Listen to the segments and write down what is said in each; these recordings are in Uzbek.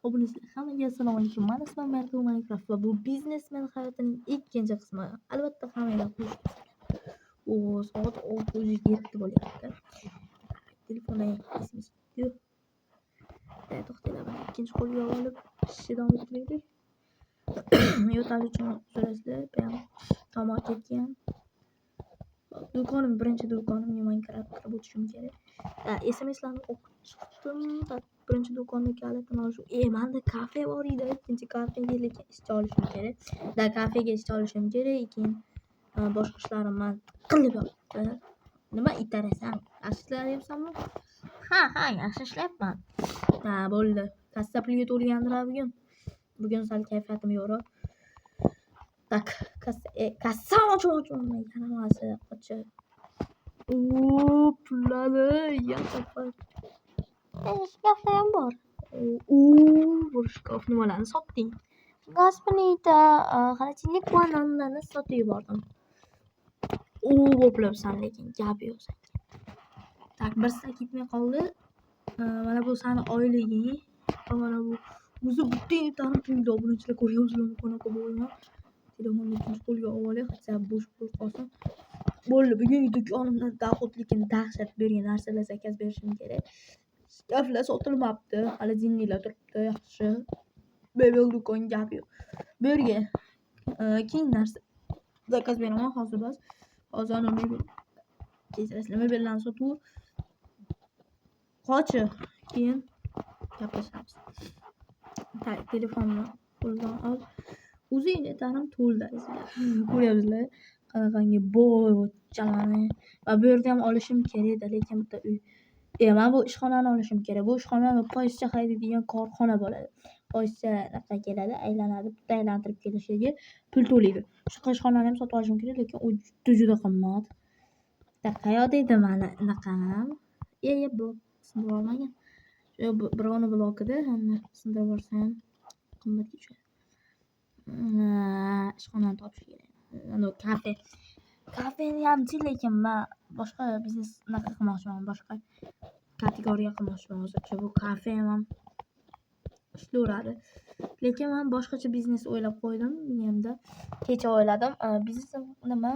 Obunachilar hammaga assalomu alaykum. Men ismim Martum Minecraft va bu biznesmen hayotining ikkinchi qismi. Albatta hammanglar xush. Soat 6:07 bo'lyapti. Telefondan SMS yo'q. To'xtanglar, mana ikkinchi qo'lga olib ishni davom ettiraylik. Yo'tal uchun so'rasizlar, ham tomoq ketgan. Do'konim, birinchi do'konimga Minecraft kirib o'tishim kerak. SMSlarni o'qib chiqdim. Birinchi do'konni kalitini olishim. Menda kafe bor edi. Ikkinchi kafega lekin ishga olishim kerak. Kafega ishga olishim kerak. Keyin boshqa ishlarim man qilib yotibdi. Nima itarasan? Yaxshi ishlayapsanmi? Ha, yaxshi ishlayapman. Bo'ldi. Kassa pulga to'lgandir bugun. Bugun sal kayfiyatim yo'q. Kassa ochmoqchiman. Yanamasi ochib. Pullarni yaqib. Shkafda ham bor. Bu shkaf nimalarni sotding? Gaz plita, холодильник bananlarni sotib yubordim. Bo'plamsan lekin gap yo'q senga. Bir sal ketmay qoldi. Mana bu sani oyliging. Mana bu o'zi bitta tanib pulda obunachilar ko'ryapsizlarmi? Qanaqa bo'lgan? Telefonni ikkinchi qo'lga olib, hisob bo'sh qolsin. Bo'ldi, bugungi do'konimdan dohodlikni dahshat bergan narsalar zakaz berishim kerak. Shkaflar sotilmabdi, холодильникlar turibdi, yaxshi. Mebel do'kon gap yo'q. Bu yerga keyin narsa zakaz beraman hozir bas. Hozir ana mebel kechirasizlar, mebellarni sotib qochi. Keyin gaplashamiz. Telefonni qo'ldan ol. O'zingni tanim to'ldi sizlar. Ko'ryapsizlar qanaqangi boyvachchalarni. Va bu yerda ham olishim kerak, lekin bitta uy. Men bu ishxonani olishim kerak. Bu ishxonani poyezcha haydaydigan korxona bo'ladi. Poyezchalarga keladi, aylanadi, bitta aylantirib kelishiga pul to'laydi. Shu ishxonani ham sotib olishim kerak, lekin u juda qimmat. Qayoqda edi mana anaqam? Bu sindirib olmagan. Birovni blokida hamma sindirib yuborsam qimmatga tushadi. Ishxonani topish kerak. Ana kafe. Kafeni hamchi, lekin men boshqa biznes qilmoqchiman, boshqa kategoriya qilmoqchiman hozircha. Bu kafe ham ishlayveradi. Lekin men boshqacha biznes o'ylab qo'ydim. Miyamda kecha o'yladim. Biznes nima?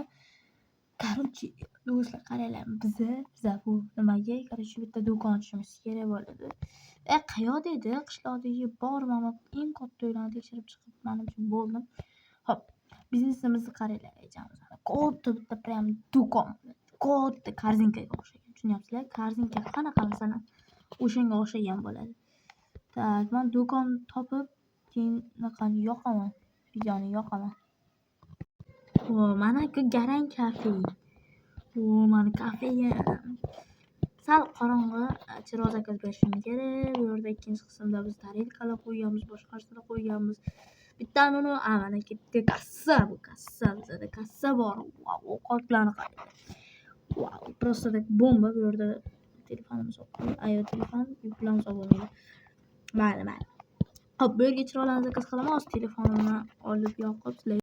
Короче, do'stlar qaranglar, biza bu nimaga, короче, bitta do'kon ochishimiz kerak bo'ladi. Qayoqda edi? Qishloqdagi borman, eng katta uylarni tekshirib chiqib, menimcha bo'ldim. Hop, biznesimizni qaranglar, aytamiz. Katta bitta prям do'kon. Katta korzinkaga o'xshagan. Tushunyapsizlar? Korzinka qanaqa masalan o'shanga o'xshagan bo'ladi. Men do'kon topib, keyin naqani yoqaman. Videoni yoqaman. Mana garang kafe. Mana kafega sal qorong'i chiroq zakaz berishim kerak. Bu yerda ikkinchi qismda biz tarelkalar qo'yganmiz, boshqa narsalar qo'yganmiz. Bittani mana bitta kassa, bu kassa, bizada kassa bor. Ovqatlarni qarang. Просто так bomba. Bu yerda telefonimiz yo'q. Telefon yuklamasa bo'lmaydi. Mayli. Hop, bu yerga chiroqlarni zakaz qilaman. Hozir telefonimni olib yoqib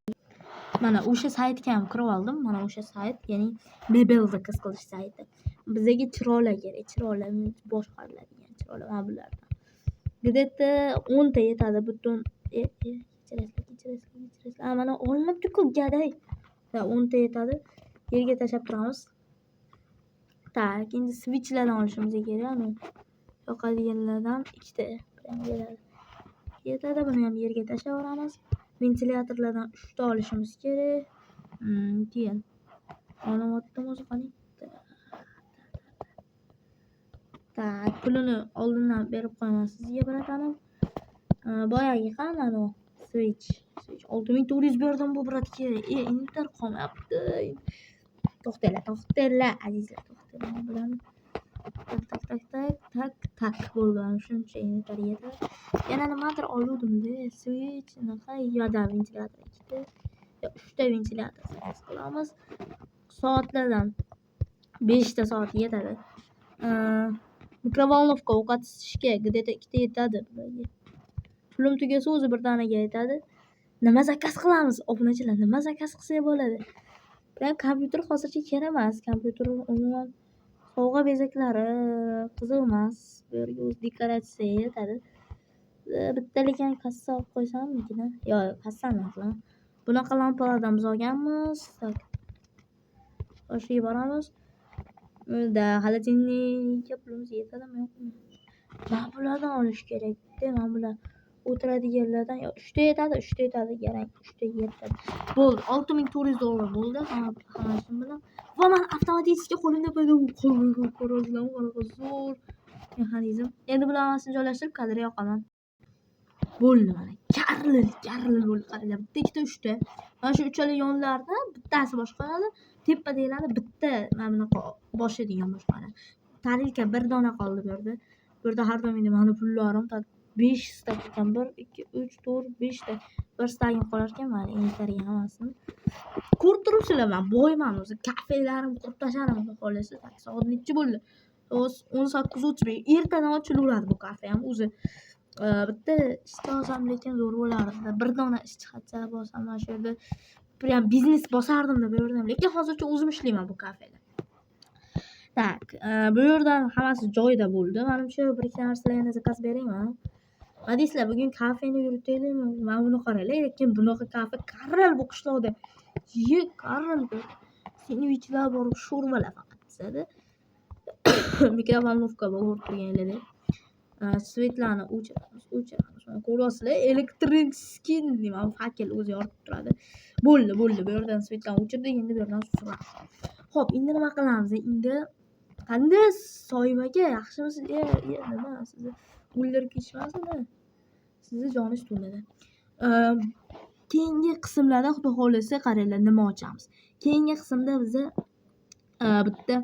mana o'sha saytga ham kirib oldim. Mana o'sha sayt, ya'ni mebel zakaz qilish sayti. Bizga chiroqlar kerak, chiroqlar boshqariladigan chiroqlar mana bulardan. Где-то 10 ta yetadi butun. Kechirasizlar. Mana olinibdi-ku gaday. 10 ta yetadi. Yerga tashab turamiz. Endi switchlardan olishimiz kerak. Yoqadiganlardan 2 ta yetadi. Buni ham yerga tashlab yuboramiz. Ventilyatorlardan 3 ta olishimiz kerak. Keyin olyaptimi o'zi qani? Pulini oldindan berib qo'yaman sizga biratanim. Boyagi qani switch 6400 berdim bu bratga. Inter qolmayapti. To'xtanglar azizlar, to'xtanglar bilan. Tak bo'ldi. Shuncha inter yetadi. Yana nimadir oluvdim-da, switch naqa yo'da ventilyator 2 ta. 3 ta ventilyator qilamiz. Soatlardan 5 ta soat yetadi. Mikrovolnovka ovqat isitishga где-то 2 ta yetadi. Pulim tugasa o'zi bir danaga yetadi. Nima zakaz qilamiz? Obunachilar, nima zakaz qilsak bo'ladi? Biroq kompyuter hozircha kerak emas. Kompyuter umuman sovg'a bezaklari qiziq emas. Bu yerga o'z dekoratsiya yetadi. bitta lekin kassa olib qo'ysammikin? Yo'q, kassa emas. Bunaqa lampalardan biz olganmiz. Tak. O'shiga boramiz. Unda xolodilnikka pulimiz yetadimi yo'qmi? Mana bulardan olish kerak-da. Mana bular o'tiradiganlardan 3 ta yetadi, 3 ta yetadi, garang 3 ta yetadi. Bo'ldi, $6400 bo'ldi hammasi bilan. Va men avtomatik qo'limda paydo bo'ldi. Ko'rasizlarmi, qanaqa zo'r mexanizm. Endi bular hammasini joylashtirib kadrga yoqaman. Bo'ldi mana. Karlil bo'ldi. Qaranglar, bitta, ikkita, uchta. Mana shu uchala yonlarda bittasi boshqaradi, tepadagilarni bitta mana bunaqa boshlaydigan boshqaradi. Tarelka bir dona qoldi bu yerda. Bu yerda har doim meni pullarim 5 stak ekan. 1 2 3 4 5 ta. Bir stagim qolar ekan mana eniklariga hammasini. Ko'rib turibsizlar, men boyman o'zi. Kafelarim qurib tashlarim xohlasa. Soat necha bo'ldi? 18:35. Ertadan ochilaveradi bu kafe ham o'zi. Bitta ishchi olsam lekin zo'r bo'lardi. Bir dona ishchi xatcha bo'lsam mana shu yerda prям biznes bosardim-da bu yerda. Lekin hozircha o'zim ishlayman bu kafeda. Tak, bu yerdan hammasi joyida bo'ldi. Menimcha bir ikki narsalarni zakaz beraymi? Nima deysizlar, bugun kafeni yuritaylikmi? Mana buni qaranglar, lekin bunaqa kafe Karral bu qishloqda. Karral. Sendvichlar bor, sho'rvalar faqat pishadi. Mikrovalnovka bor turganlarda. Svetlarni o'chiramiz. Ko'ryapsizlar, elektriskiy nima fakel o'zi yoritib turadi. Bo'ldi. Bu yerdan svetlarni o'chirdik, endi bu yerdan suramiz. Xo'p, endi nima qilamiz? Endi qanday soybaga yaxshimisiz? Nima sizni o'ldirib ketishmasin-da. Sizni joningiz to'ladi. Keyingi qismlarda xudo xolisa qaranglar nima ochamiz. Keyingi qismda biz bitta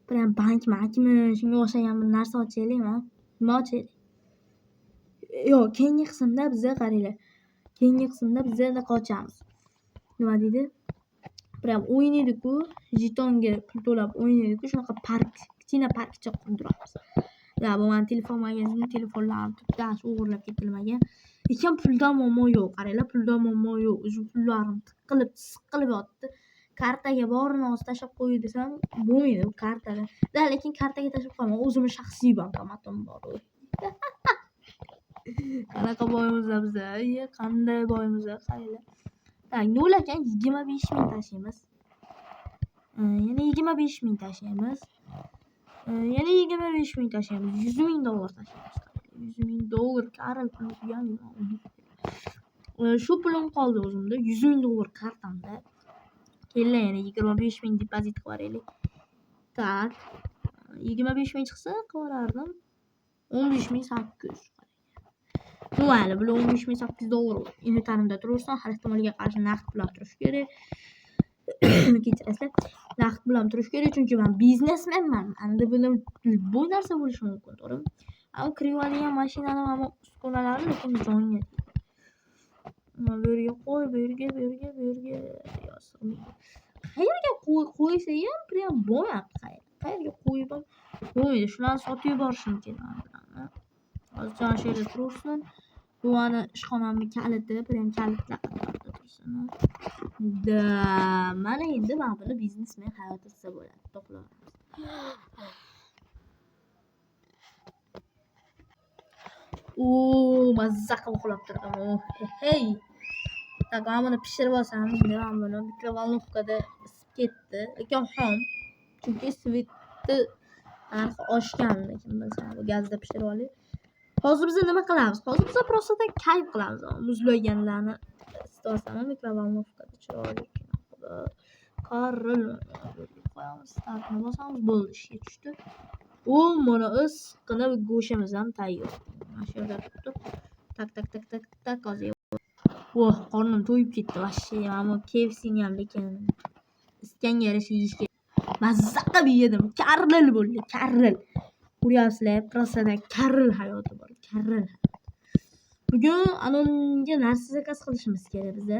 prям bankmi, shunga o'xshagan bir narsa ochaylikmi? Nima ochaylik? Yo'q, keyingi qismda biz qaranglar. Keyingi qismda biz naqa ochamiz. Nima deydi? Prям o'ynaydi-ku, jetonga pul to'lab o'ynaydi-ku, shunaqa park, kichkina parkcha qurdiramiz. Ya bu men telefon magazining telefonlarini tubdan o'g'irlab ketilmagan. Lekin puldan muammo yo'q. Qaranglar, puldan muammo yo'q. O'zi pullarim siqilib yotdi. Kartaga borini hozir tashlab qo'y desam, bo'lmaydi bu kartada. Lekin kartaga tashlab qo'yman. O'zimning shaxsiy bankomatim bor. Qanaqa boyimizlar biz? Qanday boyimizlar? Qaranglar. Tak, nol ekan 25,000 tashlaymiz. Yana 25,000 tashlaymiz. Yana 25,000 tashlaymiz. $100,000 tashlaymiz. $100,000 Karl pul tugagan. Shu pulim qoldi o'zimda. $100,000 kartamda. Kellar yana 25,000 depozit qilib yuboraylik. Tak. 25,000 chiqsa qilardim. 15,800. Mayli, bu $15,800. Endi tanimda turursan, har ehtimolga qarshi naqd bilan turish kerak. Kechirasizlar. Naqd bilan turish kerak, chunki men biznesmenman. Endi bu narsa bo'lishi mumkin, to'g'rimi? Ammo kiradigan mashinani ham uskunalari lekin jonga. Bu yerga qo'y, bu yerga. Qayerga qo'ysa ham prям bo'lmayapti. Qayerga qo'yib bo'lmaydi. Shularni sotib yuborishim kerak. Hozircha shu yerda tursin. Bu ana ishxonamning kaliti, prям kalitlar qatorida tursin. Mana endi men buni biznesmen hayoti desa bo'ladi. To'plar. Mazza qilib uxlab turdim. Hey. Tak, men buni pishirib olsam, endi men buni mikrovalnovkada isib ketdi. Lekin xom. Chunki svetni narxi oshgan, lekin bilsam bu gazda pishirib olaylik. Hozir biz nima qilamiz? Hozir biz просто kayf qilamiz. Muzlaganlarni isitib mikrovalnovkada chiroyli. Qaril qo'yamiz, startni bosamiz, bo'ldi, ishga tushdi. Mana issiqqina go'shtimiz ham tayyor. Mana shu yerda turib. Tak hozir. Qornim to'yib ketdi vashshe. Ammo KFC'ni ham lekin isitganga yarasha yeyish kerak. Mazza qilib yedim. Karil bo'ldi, karil. Ko'ryapsizlar, просто karil hayoti bor, karil. Bugun anonga narsa zakaz qilishimiz kerak bizda.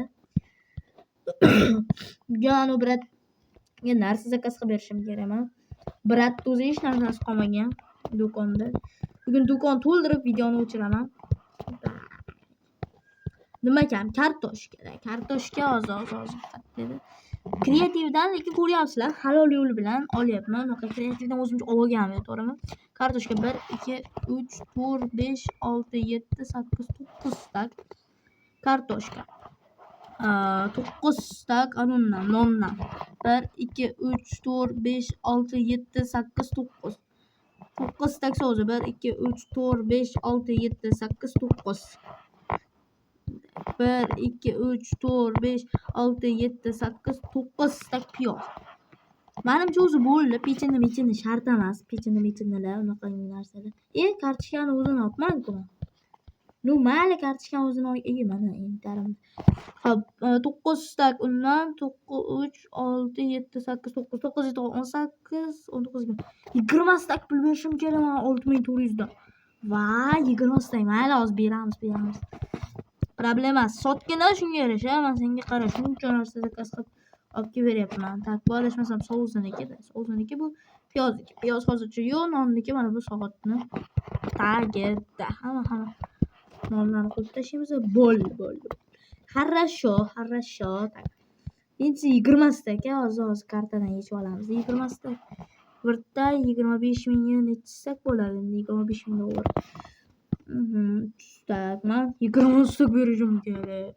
Bugun bratga narsa zakaz qilib berishim kerak men. Brat o'zi hech narsasi qolmagan do'konda. Bugun do'kon to'ldirib videoni o'chiraman. Nima ekan? Kartoshka oz dedi. Kreativdan lekin ko'ryapsizlar, halol yo'l bilan olyapman. Unaqa kreativdan o'zimcha olganman, to'g'rimi? Kartoshka 1 2 3 4 5 6 7 8 9 stak kartoshka. 9 stak anundan, nondan. 1 2 3 4 5 6 7 8 9. 9 stak so'zi 1 2 3 4 5 6 7 8 9. 1 2 3 4 5 6 7 8 9 stak piyoz. Menimcha o'zi bo'ldi. Pechenni shart emas. Pechennilar unaqa narsalar. Kartoshkani o'zini olibman-ku. No, mayli kartoshkani o'zini olib, mana intarim. Xo'p, 9 stak undan 3 6 7 8 9 9 18 19 20 stak pul berishim kerak mana 6400 dan. Voy, 20 stak mayli hozir beramiz. Problem emas. Sotgina shunga yarasha. Men senga qara, shuncha narsa zakaz qilib olib beryapman. Tak, bu adashmasam so'ziniki bu piyozniki. Piyoz hozircha yo'q, nonniki mana bu soatni tagida. Hamma nonlarni qo'yib tashlaymiz. Bo'ldi. Хорошо. Tak. Endi 20 stak hozir kartadan yechib olamiz. 20 stak. Birda 25 mingga necha stak bo'ladi? 25 ming dollar. Tak, men 20 stak berishim kerak.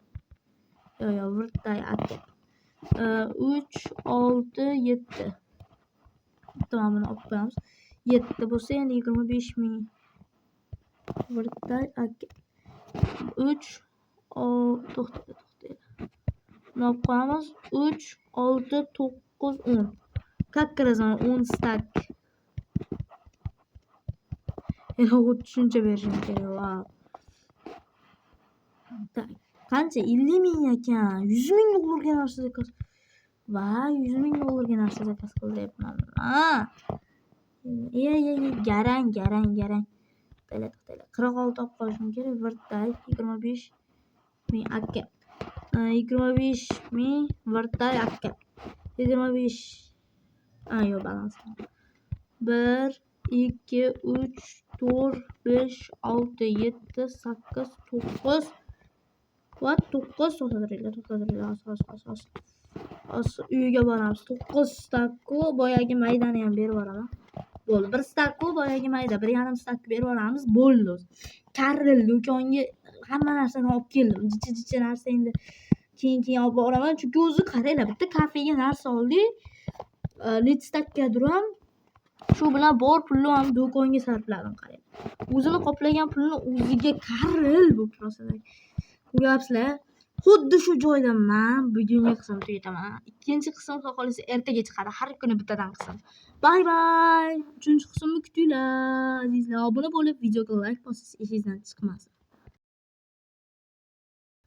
Yo, birda aka. 3 6 7. Tamam, buni olib qo'yamiz. 7 bo'lsa endi 25 ming. Birda aka. 3 to'xta. Buni olib qo'yamiz. 3 6 9 10. Как раз 10 stak. Endi shuncha berishim kerak. Tak. Qancha? 50 ming ekan. 100 ming dollarga narsa zakaz. Voy, 100 ming dollarga narsa zakaz qilyapman. Garang. To'xtaylar. 46 olib qolishim kerak. Birda 25 ming aka. 25 ming birda aka. 25. Yo'q, balans. 1 2 3 4 5 6 7 8 9. What? 9 to'xtadiringlar. Uyga boramiz. 9 stakku boyagi maydani ham berib yuboraman. Bo'ldi. 1 stakku boyagi mayda, 1,5 stak berib yuboramiz. Bo'ldi. Karrel do'konga hamma narsani olib keldim. Jicha narsa endi keyin olib boraman. Chunki o'zi qaranglar, bitta kafega narsa oldik. Necha stakkadir ham shu bilan bor pulni ham do'konga sarfladim, qarang. O'zini qoplagan pulni o'ziga karrel bu prosta. Ko'ryapsizlar? Xuddi shu joyda men bugungi qismni tugataman. Ikkinchi qism xudo xolisa ertaga chiqadi. Har kuni bittadan qism. Bye. 3-qismni kutinglar azizlar. Obuna bo'lib, videoga like bossangiz esingizdan chiqmasin.